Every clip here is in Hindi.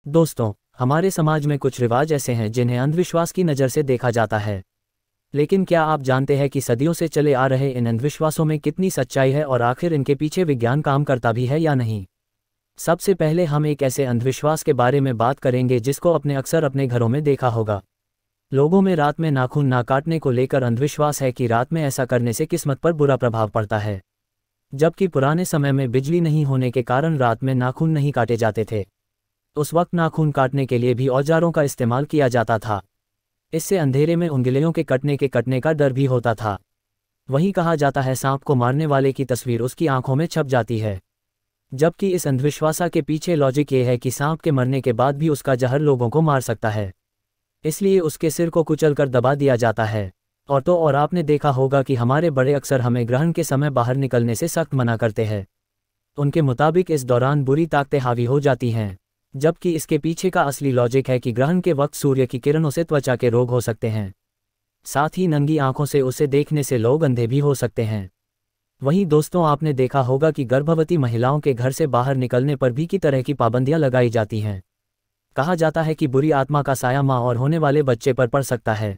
दोस्तों, हमारे समाज में कुछ रिवाज ऐसे हैं जिन्हें अंधविश्वास की नज़र से देखा जाता है। लेकिन क्या आप जानते हैं कि सदियों से चले आ रहे इन अंधविश्वासों में कितनी सच्चाई है और आखिर इनके पीछे विज्ञान काम करता भी है या नहीं? सबसे पहले हम एक ऐसे अंधविश्वास के बारे में बात करेंगे जिसको अपने अक्सर अपने घरों में देखा होगा। लोगों में रात में नाखून ना काटने को लेकर अंधविश्वास है कि रात में ऐसा करने से किस्मत पर बुरा प्रभाव पड़ता है। जबकि पुराने समय में बिजली नहीं होने के कारण रात में नाखून नहीं काटे जाते थे। उस वक्त नाखून काटने के लिए भी औजारों का इस्तेमाल किया जाता था। इससे अंधेरे में उंगलियों के कटने का डर भी होता था। वहीं कहा जाता है सांप को मारने वाले की तस्वीर उसकी आंखों में छप जाती है। जबकि इस अंधविश्वास के पीछे लॉजिक ये है कि सांप के मरने के बाद भी उसका जहर लोगों को मार सकता है, इसलिए उसके सिर को कुचलकर दबा दिया जाता है। और आपने देखा होगा कि हमारे बड़े अक्सर हमें ग्रहण के समय बाहर निकलने से सख्त मना करते हैं। उनके मुताबिक इस दौरान बुरी ताकतें हावी हो जाती हैं, जबकि इसके पीछे का असली लॉजिक है कि ग्रहण के वक्त सूर्य की किरणों से त्वचा के रोग हो सकते हैं। साथ ही नंगी आंखों से उसे देखने से लोग अंधे भी हो सकते हैं। वहीं दोस्तों, आपने देखा होगा कि गर्भवती महिलाओं के घर से बाहर निकलने पर भी की तरह की पाबंदियां लगाई जाती हैं। कहा जाता है कि बुरी आत्मा का साया मां और होने वाले बच्चे पर पड़ सकता है।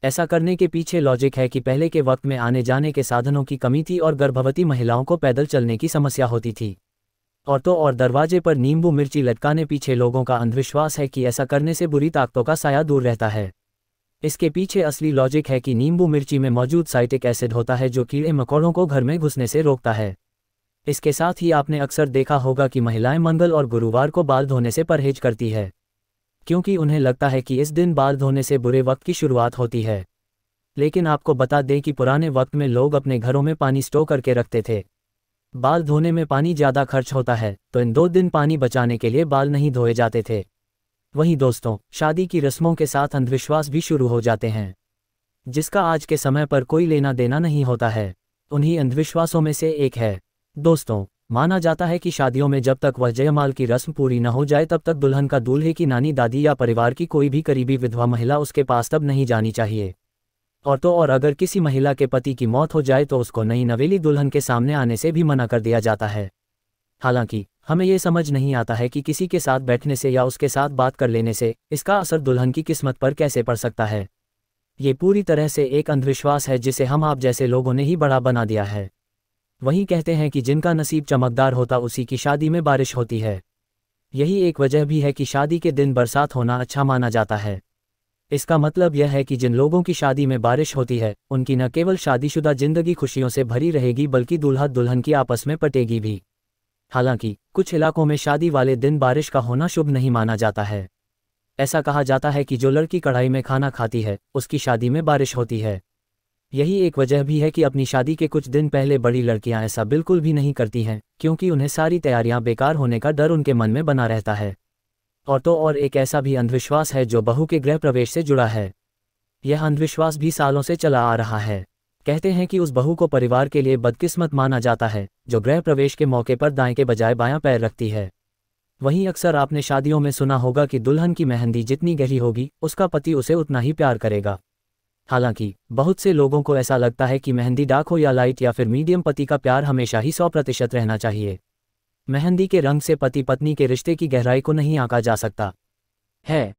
ऐसा करने के पीछे लॉजिक है कि पहले के वक्त में आने जाने के साधनों की कमी थी और गर्भवती महिलाओं को पैदल चलने की समस्या होती थी। और दरवाजे पर नींबू मिर्ची लटकाने पीछे लोगों का अंधविश्वास है कि ऐसा करने से बुरी ताकतों का साया दूर रहता है। इसके पीछे असली लॉजिक है कि नींबू मिर्ची में मौजूद साइट्रिक एसिड होता है जो कीड़े मकोड़ों को घर में घुसने से रोकता है। इसके साथ ही आपने अक्सर देखा होगा कि महिलाएं मंगल और गुरुवार को बाल धोने से परहेज करती है, क्योंकि उन्हें लगता है कि इस दिन बाल धोने से बुरे वक्त की शुरुआत होती है। लेकिन आपको बता दें कि पुराने वक्त में लोग अपने घरों में पानी स्टोर करके रखते थे। बाल धोने में पानी ज़्यादा खर्च होता है, तो इन 2 दिन पानी बचाने के लिए बाल नहीं धोए जाते थे। वहीं दोस्तों, शादी की रस्मों के साथ अंधविश्वास भी शुरू हो जाते हैं, जिसका आज के समय पर कोई लेना देना नहीं होता है। उन्हीं अंधविश्वासों में से एक है दोस्तों, माना जाता है कि शादियों में जब तक वह जयमाल की रस्म पूरी न हो जाए तब तक दुल्हन का दूल्हे की नानी दादी या परिवार की कोई भी करीबी विधवा महिला उसके पास तब नहीं जानी चाहिए। और अगर किसी महिला के पति की मौत हो जाए तो उसको नई नवेली दुल्हन के सामने आने से भी मना कर दिया जाता है। हालांकि हमें ये समझ नहीं आता है कि किसी के साथ बैठने से या उसके साथ बात कर लेने से इसका असर दुल्हन की किस्मत पर कैसे पड़ सकता है। ये पूरी तरह से एक अंधविश्वास है जिसे हम आप जैसे लोगों ने ही बड़ा बना दिया है। वहीं कहते हैं कि जिनका नसीब चमकदार होता उसी की शादी में बारिश होती है। यही एक वजह भी है कि शादी के दिन बरसात होना अच्छा माना जाता है। इसका मतलब यह है कि जिन लोगों की शादी में बारिश होती है उनकी न केवल शादीशुदा जिंदगी खुशियों से भरी रहेगी बल्कि दूल्हा दुल्हन की आपस में पटेगी भी। हालांकि कुछ इलाकों में शादी वाले दिन बारिश का होना शुभ नहीं माना जाता है। ऐसा कहा जाता है कि जो लड़की कढ़ाई में खाना खाती है उसकी शादी में बारिश होती है। यही एक वजह भी है कि अपनी शादी के कुछ दिन पहले बड़ी लड़कियां ऐसा बिल्कुल भी नहीं करती हैं, क्योंकि उन्हें सारी तैयारियां बेकार होने का डर उनके मन में बना रहता है। और एक ऐसा भी अंधविश्वास है जो बहू के गृह प्रवेश से जुड़ा है। यह अंधविश्वास भी सालों से चला आ रहा है। कहते हैं कि उस बहू को परिवार के लिए बदकिस्मत माना जाता है जो गृह प्रवेश के मौके पर दाएं के बजाय बायां पैर रखती है। वहीं अक्सर आपने शादियों में सुना होगा कि दुल्हन की मेहंदी जितनी गहरी होगी उसका पति उसे उतना ही प्यार करेगा। हालांकि बहुत से लोगों को ऐसा लगता है कि मेहंदी डार्क हो या लाइट या फिर मीडियम, पति का प्यार हमेशा ही 100% रहना चाहिए। मेहंदी के रंग से पति पत्नी के रिश्ते की गहराई को नहीं आंका जा सकता है।